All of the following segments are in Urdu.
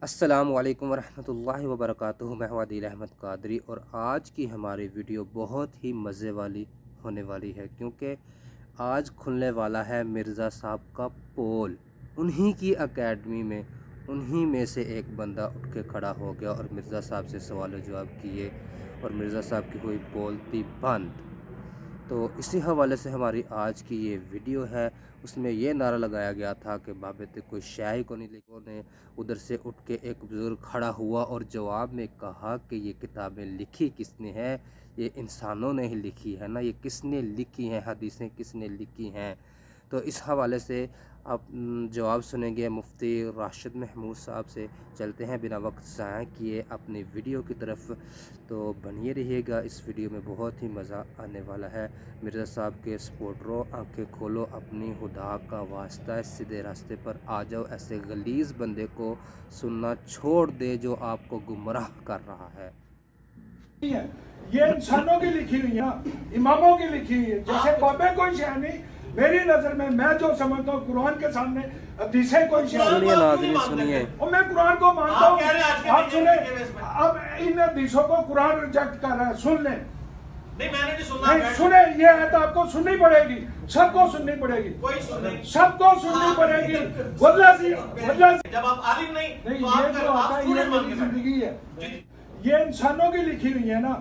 السلام علیکم ورحمۃ اللہ وبرکاتہ۔ میں ہوں عادل احمد قادری اور آج کی ہماری ویڈیو بہت ہی مزے والی ہونے والی ہے، کیونکہ آج کھلنے والا ہے مرزا صاحب کا پول۔ انہی کی اکیڈمی میں انہی میں سے ایک بندہ اٹھ کے کھڑا ہو گیا اور مرزا صاحب سے سوال و جواب کیے اور مرزا صاحب کی ہوئی بولتی بند۔ تو اسی حوالے سے ہماری آج کی یہ ویڈیو ہے۔ اس میں یہ نعرہ لگایا گیا تھا کہ بابے تے کوئی شے کو نہیں لکھو نے ادھر سے اٹھ کے ایک بزرگ کھڑا ہوا اور جواب میں کہا کہ یہ کتابیں لکھی کس نے ہے؟ یہ انسانوں نے ہی لکھی ہے نا، یہ کس نے لکھی ہیں؟ حدیثیں کس نے لکھی ہیں؟ تو اس حوالے سے آپ جواب سنیں گے مفتی راشد محمود صاحب سے۔ چلتے ہیں بنا وقت ضائع کیے اپنی ویڈیو کی طرف، تو بنیے رہیے گا، اس ویڈیو میں بہت ہی مزہ آنے والا ہے۔ مرزا صاحب کے سپورٹروں، آنکھیں کھولو، اپنی خدا کا واسطہ ہے، سیدھے راستے پر آ جاؤ۔ ایسے غلیظ بندے کو سننا چھوڑ دے جو آپ کو گمراہ کر رہا ہے۔ یہ انسانوں کی لکھی ہوئی ہے، اماموں کی لکھی ہوئی ہے، جیسے بابے کوئی شے نہیں۔ میری نظر میں جو سمجھتا ہوں قرآن کے سامنے حدیثیں کوئی شے نہیں۔ سنیے ناظرین سنیے، اور میں قرآن کو مانتا ہوں، آپ سنیں، اب ان حدیثوں کو قرآن ریجیکٹ کر رہا ہے، سن لیں۔ نہیں میں نے نہیں سننا، نہیں سنیں، یہ آیت آپ کو سننی پڑے گی، سب کو سننی پڑے گی، کوئی سن نہیں، سب کو سننی پڑے گی۔ واللہ سے جب آپ عالم نہیں نہیں، تو یہ جو آتا آپ ہے یہ اسٹوڈنٹ مان میری کے بیٹھے۔ زندگی ہے، یہ انسانوں کی لکھی ہوئی ہے نا،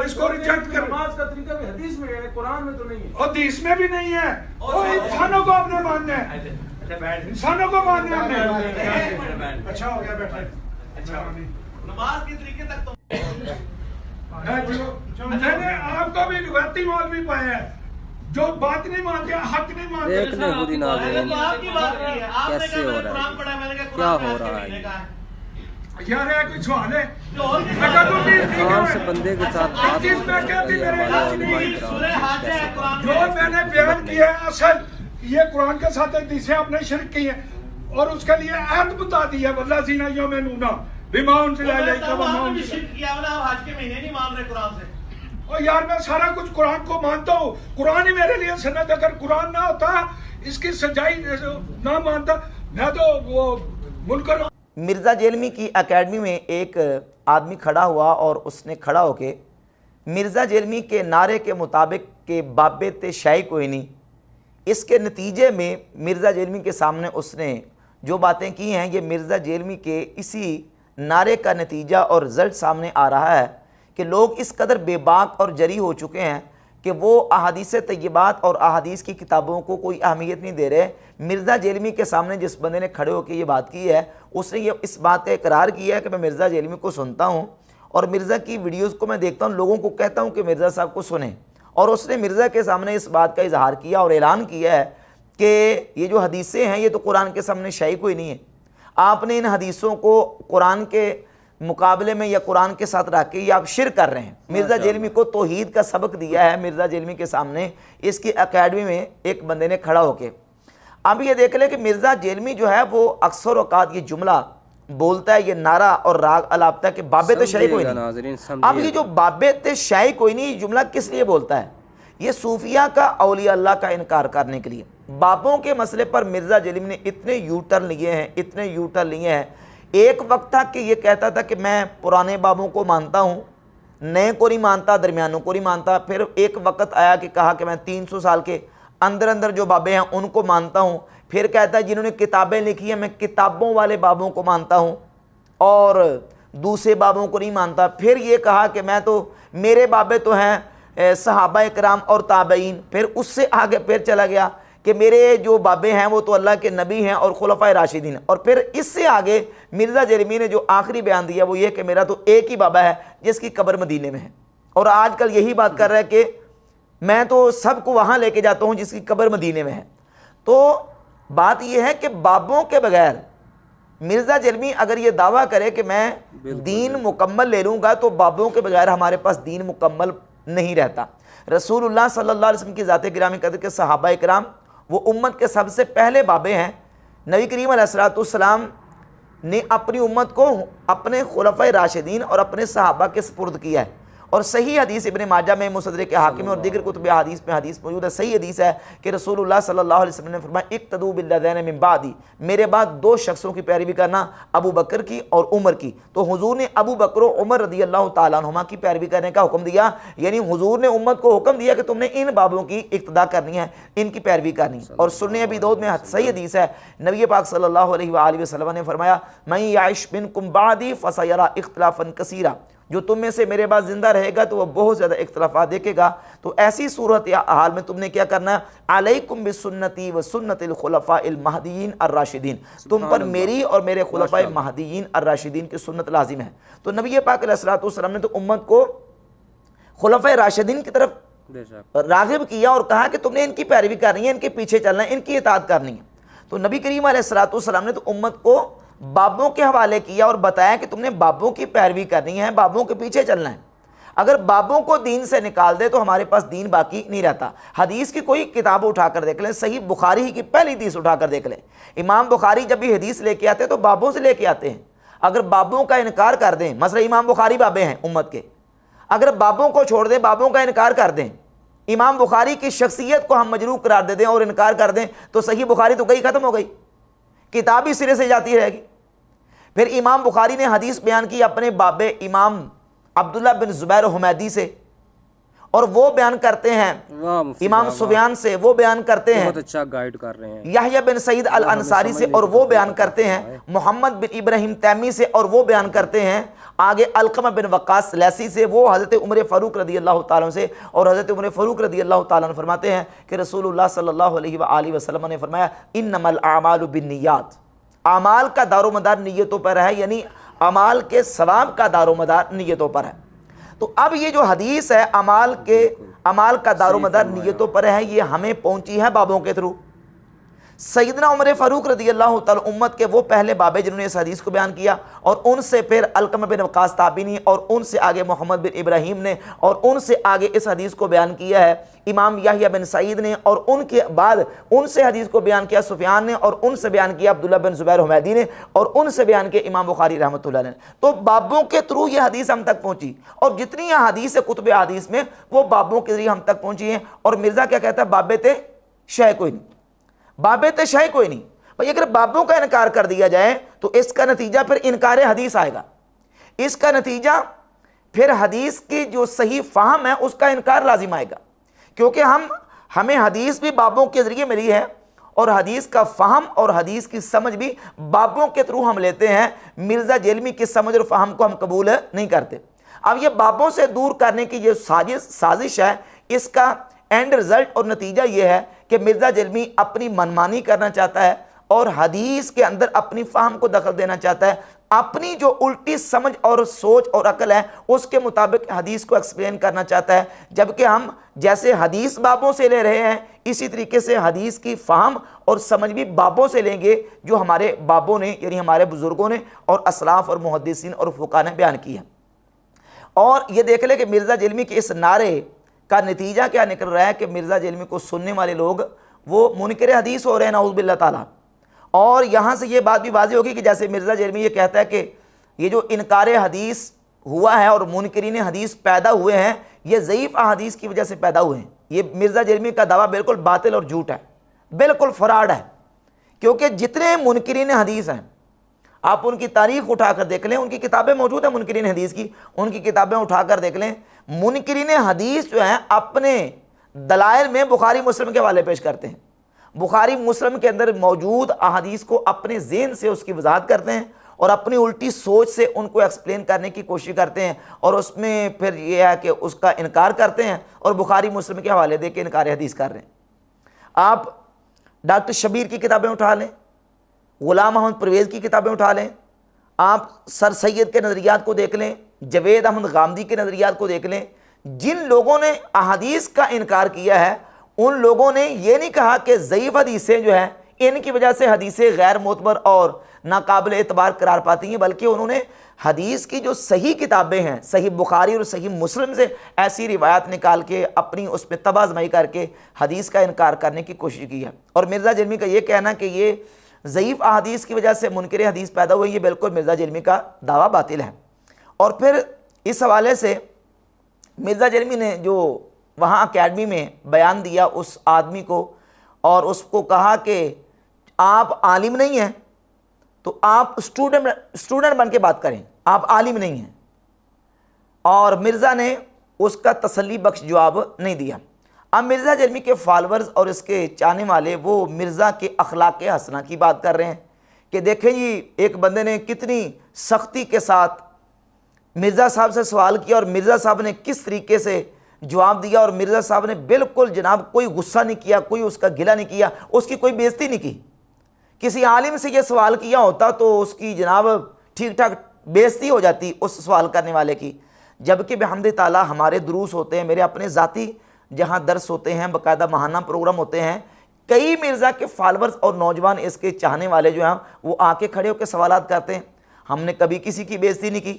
اس کو ریجیکٹ کر۔ نماز کا طریقہ بھی حدیث میں ہے، قرآن میں تو نہیں ہے۔ اور حدیث میں بھی نہیں ہے، اور انسانوں کو اپنے ماننا ہے، انسانوں کو ماننا ہے اپنے۔ اچھا ہو گیا بیٹھے، اچھا نماز کے طریقے تک تو میں نے آپ کو بھی روایتی مولوی پایا ہے جو بات نہیں مانتے، حق نہیں مانتے۔ دیکھ لیں خود ہی ناظرین تو آپ کی بات نہیں ہے، آپ نے کیسے کہا ہو میں نے رہا قرآن ہے، پڑھا ہے، میں نے کہا کیا قرآن ہو میں رہا آج کے ہے مہینے کا ہے۔ یار یہ کوئی سوال ہے؟ جو اور میں کہا تو نہیں عام سے بندے کے ساتھ بات چیز میں کہتی میرے علاج نہیں۔ سورہ حج ہے، قرآن جو میں نے بیان کیا ہے اصل یہ قرآن کے ساتھ حدیثیں آپ نے شرک کی ہیں اور اس کے لیے عہد بتا دی ہے، واللہ زینہ یومنون بما انزل الیک وما آپ نے بھی انزل۔ شرک کیا، آپ حج کے مہینے نہیں مان رہے قرآن سے۔ اور یار میں سارا کچھ قرآن کو مانتا ہوں، قرآن ہی میرے لیے سند۔ اگر قرآن نہ ہوتا، اس کی سچائی نہ مانتا، میں تو وہ منکر۔ مرزا جیلمی کی اکیڈمی میں ایک آدمی کھڑا ہوا اور اس نے کھڑا ہو کے مرزا جیلمی کے نعرے کے مطابق کہ بابے تے شے کوئی نہیں، اس کے نتیجے میں مرزا جیلمی کے سامنے اس نے جو باتیں کی ہیں، یہ مرزا جیلمی کے اسی نعرے کا نتیجہ اور رزلٹ سامنے آ رہا ہے کہ لوگ اس قدر بے باک اور جری ہو چکے ہیں کہ وہ احادیث طیبات اور احادیث کی کتابوں کو کوئی اہمیت نہیں دے رہے۔ مرزا جیلمی کے سامنے جس بندے نے کھڑے ہو کے یہ بات کی ہے، اس نے یہ اس بات کا اقرار کیا ہے کہ میں مرزا جیلمی کو سنتا ہوں اور مرزا کی ویڈیوز کو میں دیکھتا ہوں، لوگوں کو کہتا ہوں کہ مرزا صاحب کو سنیں، اور اس نے مرزا کے سامنے اس بات کا اظہار کیا اور اعلان کیا ہے کہ یہ جو حدیثیں ہیں یہ تو قرآن کے سامنے شے کوئی نہیں ہے۔ آپ نے ان حدیثوں کو قرآن کے مقابلے میں یا قرآن کے ساتھ رکھ کے یہ آپ شرک کر رہے ہیں۔ مرزا جیلمی کو توحید کا سبق دیا ہے مرزا جیلمی کے سامنے اس کی اکیڈمی میں ایک بندے نے کھڑا ہو کے۔ اب یہ دیکھ لیں کہ مرزا جیلمی جو ہے وہ اکثر اوقات یہ جملہ بولتا ہے، یہ نعرہ اور راگ الاپتا ہے کہ بابے تے شے کوئی نہیں۔ اب یہ جو بابے تے شے کوئی نہیں، یہ جملہ کس لیے بولتا ہے؟ یہ صوفیہ کا، اولیاء اللہ کا انکار کرنے کے لیے۔ بابوں کے مسئلے پر مرزا جیلمی نے اتنے یوٹرن لیے ہیں، اتنے یوٹرن لیے ہیں۔ ایک وقت تھا کہ یہ کہتا تھا کہ میں پرانے بابوں کو مانتا ہوں، نئے کو نہیں مانتا، درمیانوں کو نہیں مانتا۔ پھر ایک وقت آیا کہ کہا کہ میں 300 سال کے اندر جو بابے ہیں ان کو مانتا ہوں۔ پھر کہتا ہے جنہوں نے کتابیں لکھی ہیں میں کتابوں والے بابوں کو مانتا ہوں اور دوسرے بابوں کو نہیں مانتا۔ پھر یہ کہا کہ میں تو میرے بابے تو ہیں صحابہ اکرام اور تابعین۔ پھر اس سے آگے پھر چلا گیا کہ میرے جو بابے ہیں وہ تو اللہ کے نبی ہیں اور خلفائے راشدین۔ اور پھر اس سے آگے مرزا جیلمی نے جو آخری بیان دیا وہ یہ کہ میرا تو ایک ہی بابا ہے جس کی قبر مدینے میں ہے، اور آج کل یہی بات کر رہا ہے کہ میں تو سب کو وہاں لے کے جاتا ہوں جس کی قبر مدینے میں ہے۔ تو بات یہ ہے کہ بابوں کے بغیر مرزا جیلمی اگر یہ دعویٰ کرے کہ میں دین مکمل لے لوں گا تو بابوں کے بغیر ہمارے پاس دین مکمل نہیں رہتا۔ رسول اللہ صلی اللہ علیہ وسلم کی ذات گرامی قدر کے صحابہ اکرام وہ امت کے سب سے پہلے بابے ہیں۔ نبی کریم علیہ السلام نے اپنی امت کو اپنے خلفائے راشدین اور اپنے صحابہ کے سپرد کیا ہے، اور صحیح حدیث ابن ماجہ میں، مصدرک حاکم اور دیگر کتب حدیث میں حدیث موجود ہے، صحیح حدیث ہے کہ رسول اللہ صلی اللہ علیہ وسلم نے فرمایا اقتدوا بالذین من بعدی، میرے بعد دو شخصوں کی پیروی کرنا، ابو بکر کی اور عمر کی۔ تو حضور نے ابو بکر و عمر رضی اللہ تعالیٰ عنہما کی پیروی کرنے کا حکم دیا، یعنی حضور نے امت کو حکم دیا کہ تم نے ان بابوں کی اقتدا کرنی ہے، ان کی پیروی کرنی ہے۔ اور سنن ابی داؤد میں صحیح حدیث ہے، نبی پاک صلی اللہ علیہ وآلہ وسلم نے فرمایا من یعش منکم بعدی فسیرى اختلافا کثیرا، جو تم میں سے میرے بعد زندہ رہے گا تو وہ بہت زیادہ اختلافات دیکھے گا۔ تو ایسی صورت حال میں تم نے کیا کرنا ہے، علیکم بسنتی و سنت الخلفاء المہدیین الراشدین، تم پر میری اور میرے خلفاء مہدیین الراشدین کی سنت لازم ہے۔ تو نبی پاک علیہ الصلوۃ والسلام نے تو امت کو خلفاء راشدین کی طرف راغب کیا اور کہا کہ تم نے ان کی پیروی کرنی ہے، ان کے پیچھے چلنا ہے، ان کی اطاعت کرنی ہے۔ تو نبی کریم علیہ الصلوۃ والسلام نے تو امت کو بابوں کے حوالے کیا اور بتایا کہ تم نے بابوں کی پیروی کرنی ہے، بابوں کے پیچھے چلنا ہے۔ اگر بابوں کو دین سے نکال دے تو ہمارے پاس دین باقی نہیں رہتا۔ حدیث کی کوئی کتاب اٹھا کر دیکھ لیں، صحیح بخاری ہی کی پہلی حدیث اٹھا کر دیکھ لیں، امام بخاری جب بھی حدیث لے کے آتے ہیں تو بابوں سے لے کے آتے ہیں۔ اگر بابوں کا انکار کر دیں، مثلا امام بخاری بابے ہیں امت کے، اگر بابوں کو چھوڑ دیں، بابوں کا انکار کر دیں، امام بخاری کی شخصیت کو ہم مجروح قرار دے دیں اور انکار کر دیں تو صحیح بخاری تو گئی ختم ہو گئی، کتاب ہی سرے سے جاتی رہے گی۔ پھر امام بخاری نے حدیث بیان کی اپنے باب امام عبداللہ بن زبیر حمیدی سے، اور وہ بیان کرتے ہیں امام سفیان سے، وہ بیان کرتے ہیں بہت اچھا گائیڈ کر رہے ہیں یحییٰ بن سعید الانصاری سے، اور وہ بیان کرتے ہیں محمد بن ابراہیم تیمی سے، اور وہ بیان کرتے ہیں آگے علقمہ بن وقاص لیسی سے، وہ حضرت عمر فاروق رضی اللہ تعالیٰ عنہ سے، اور حضرت عمر فاروق رضی اللہ تعالیٰ عنہ فرماتے ہیں کہ رسول اللہ صلی اللہ علیہ وآلہ وسلم نے فرمایا انما الاعمال بالنیات، اعمال کا دار و مدار نیتوں پر ہے، یعنی اعمال کے ثواب کا دار و مدار نیتوں پر ہے۔ تو اب یہ جو حدیث ہے اعمال کا دار و مدار نیتوں پر ہے، یہ ہمیں پہنچی ہے بابوں کے تھرو۔ سیدنا عمر فاروق رضی اللہ تعالیٰ امت کے وہ پہلے بابے جنہوں نے اس حدیث کو بیان کیا، اور ان سے پھر علقمہ بن وقاص تابعی، اور ان سے آگے محمد بن ابراہیم نے، اور ان سے آگے اس حدیث کو بیان کیا ہے امام یحییٰ بن سعید نے، اور ان کے بعد ان سے حدیث کو بیان کیا سفیان نے، اور ان سے بیان کیا عبداللہ بن زبیر حمیدی نے، اور ان سے بیان کیا امام بخاری رحمۃ اللہ علیہ۔ تو بابوں کے تھرو یہ حدیث ہم تک پہنچی، اور جتنی حدیث ہے کتب حدیث میں وہ بابوں کے ذریعے ہم تک پہنچی ہیں۔ اور مرزا کیا کہتا ہے، بابے تے شے کوئی نہیں، بابے تے شے کوئی نہیں۔ بھئی اگر بابوں کا انکار کر دیا جائے تو اس کا نتیجہ پھر انکار حدیث آئے گا، اس کا نتیجہ پھر حدیث کی جو صحیح فہم ہے اس کا انکار لازم آئے گا، کیونکہ ہمیں حدیث بھی بابوں کے ذریعے ملی ہے، اور حدیث کا فہم اور حدیث کی سمجھ بھی بابوں کے تھرو ہم لیتے ہیں۔ مرزا جیلمی کی سمجھ اور فہم کو ہم قبول نہیں کرتے۔ اب یہ بابوں سے دور کرنے کی جو سازش ہے، اس کا اینڈ رزلٹ اور نتیجہ یہ ہے کہ مرزا جیلمی اپنی منمانی کرنا چاہتا ہے اور حدیث کے اندر اپنی فہم کو دخل دینا چاہتا ہے، اپنی جو الٹی سمجھ اور سوچ اور عقل ہے اس کے مطابق حدیث کو ایکسپلین کرنا چاہتا ہے، جبکہ ہم جیسے حدیث بابوں سے لے رہے ہیں اسی طریقے سے حدیث کی فہم اور سمجھ بھی بابوں سے لیں گے جو ہمارے بابوں نے، یعنی ہمارے بزرگوں نے اور اسلاف اور محدثین اور فقہاء نے بیان کی ہے۔ اور یہ دیکھ لیں کہ مرزا جیلمی کے اس نعرے کا نتیجہ کیا نکل رہا ہے کہ مرزا جیلمی کو سننے والے لوگ وہ منکر حدیث ہو رہے ہیں، نعوذ باللہ تعالیٰ۔ اور یہاں سے یہ بات بھی واضح ہوگی کہ جیسے مرزا جیلمی یہ کہتا ہے کہ یہ جو انکار حدیث ہوا ہے اور منکرین حدیث پیدا ہوئے ہیں یہ ضعیف احادیث کی وجہ سے پیدا ہوئے ہیں، یہ مرزا جیلمی کا دعویٰ بالکل باطل اور جھوٹ ہے، بالکل فراڈ ہے، کیونکہ جتنے منکرین حدیث ہیں آپ ان کی تاریخ اٹھا کر دیکھ لیں، ان کی کتابیں موجود ہیں منکرین حدیث کی، ان کی کتابیں اٹھا کر دیکھ لیں، منکرین حدیث جو ہیں اپنے دلائل میں بخاری مسلم کے حوالے پیش کرتے ہیں، بخاری مسلم کے اندر موجود احادیث کو اپنے ذہن سے اس کی وضاحت کرتے ہیں اور اپنی الٹی سوچ سے ان کو ایکسپلین کرنے کی کوشش کرتے ہیں، اور اس میں پھر یہ ہے کہ اس کا انکار کرتے ہیں اور بخاری مسلم کے حوالے دے کے انکار حدیث کر رہے ہیں۔ آپ ڈاکٹر شبیر کی کتابیں اٹھا لیں، غلام احمد پرویز کی کتابیں اٹھا لیں، آپ سر سید کے نظریات کو دیکھ لیں، جوید احمد غامدی کے نظریات کو دیکھ لیں، جن لوگوں نے احادیث کا انکار کیا ہے ان لوگوں نے یہ نہیں کہا کہ ضعیف حدیثیں جو ہیں ان کی وجہ سے حدیثیں غیر معتبر اور ناقابل اعتبار قرار پاتی ہیں، بلکہ انہوں نے حدیث کی جو صحیح کتابیں ہیں، صحیح بخاری اور صحیح مسلم سے ایسی روایات نکال کے اپنی اس پہ تبع آزمائی کر کے حدیث کا انکار کرنے کی کوشش کی ہے۔ اور مرزا جیلمی کا یہ کہنا کہ یہ ضعیف احادیث کی وجہ سے منکر حدیث پیدا ہوئی، یہ بالکل مرزا جیلمی کا دعویٰ باطل ہے۔ اور پھر اس حوالے سے مرزا جرمی نے جو وہاں اکیڈمی میں بیان دیا اس آدمی کو اور اس کو کہا کہ آپ عالم نہیں ہیں تو آپ اسٹوڈنٹ بن کے بات کریں، آپ عالم نہیں ہیں، اور مرزا نے اس کا تسلی بخش جواب نہیں دیا۔ اب مرزا جرمی کے فالورز اور اس کے چاہنے والے وہ مرزا کے اخلاق حسنہ کی بات کر رہے ہیں کہ دیکھیں جی ایک بندے نے کتنی سختی کے ساتھ مرزا صاحب سے سوال کیا اور مرزا صاحب نے کس طریقے سے جواب دیا، اور مرزا صاحب نے بالکل جناب کوئی غصہ نہیں کیا، کوئی اس کا گلہ نہیں کیا، اس کی کوئی بےزتی نہیں کی۔ کسی عالم سے یہ سوال کیا ہوتا تو اس کی جناب ٹھیک ٹھاک بےزتی ہو جاتی اس سوال کرنے والے کی، جبکہ بحمد تعالیٰ ہمارے دروس ہوتے ہیں، میرے اپنے ذاتی جہاں درس ہوتے ہیں، باقاعدہ ماہانہ پروگرام ہوتے ہیں، کئی مرزا کے فالورز اور نوجوان اس کے چاہنے والے جو ہیں وہ آ کے کھڑے ہو کے سوالات کرتے ہیں۔ ہم نے کبھی کسی کی بےزتی نہیں کی،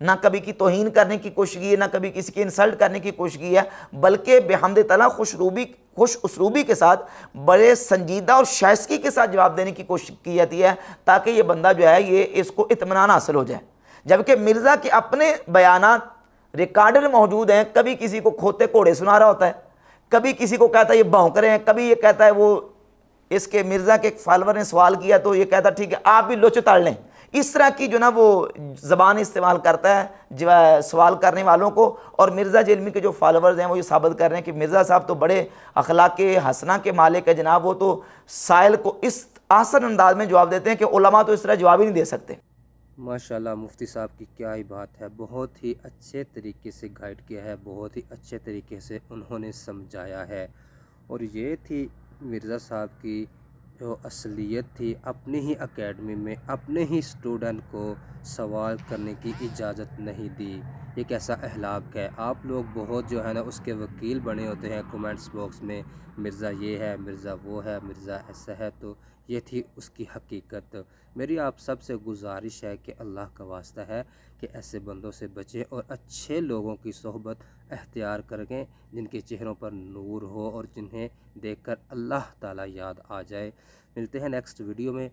نہ کبھی کی توہین کرنے کی کوشش کی ہے، نہ کبھی کسی کی انسلٹ کرنے کی کوشش کی ہے، بلکہ بحمد تعالیٰ خوش اسلوبی کے ساتھ بڑے سنجیدہ اور شائستگی کے ساتھ جواب دینے کی کوشش کی جاتی ہے تاکہ یہ بندہ جو ہے یہ اس کو اطمینان حاصل ہو جائے۔ جبکہ مرزا کے اپنے بیانات ریکارڈر موجود ہیں، کبھی کسی کو کھوتے گھوڑے سنا رہا ہوتا ہے، کبھی کسی کو کہتا ہے یہ بھونک رہے ہیں، کبھی یہ کہتا ہے وہ اس کے مرزا کے ایک فالور نے سوال کیا تو یہ کہتا ہے ٹھیک ہے آپ بھی لوچ تاڑ لیں۔ اس طرح کی جو نا وہ زبان استعمال کرتا ہے جو سوال کرنے والوں کو، اور مرزا جرمی کے جو فالورز ہیں وہ یہ ثابت کر رہے ہیں کہ مرزا صاحب تو بڑے اخلاق حسنہ کے مالک ہے جناب، وہ تو سائل کو اس آسان انداز میں جواب دیتے ہیں کہ علماء تو اس طرح جواب ہی نہیں دے سکتے۔ ماشاءاللہ مفتی صاحب کی کیا ہی بات ہے، بہت ہی اچھے طریقے سے گائیڈ کیا ہے، بہت ہی اچھے طریقے سے انہوں نے سمجھایا ہے، اور یہ تھی مرزا صاحب کی جو اصلیت تھی، اپنی ہی اکیڈمی میں اپنے ہی اسٹوڈنٹ کو سوال کرنے کی اجازت نہیں دی۔ یہ کیسا اخلاق ہے، آپ لوگ بہت جو ہے نا اس کے وکیل بنے ہوتے ہیں کومنٹس باکس میں، مرزا یہ ہے، مرزا وہ ہے، مرزا ایسا ہے، تو یہ تھی اس کی حقیقت۔ میری آپ سب سے گزارش ہے کہ اللہ کا واسطہ ہے کہ ایسے بندوں سے بچیں اور اچھے لوگوں کی صحبت اختیار کریں جن کے چہروں پر نور ہو اور جنہیں دیکھ کر اللہ تعالیٰ یاد آ جائے۔ ملتے ہیں نیکسٹ ویڈیو میں۔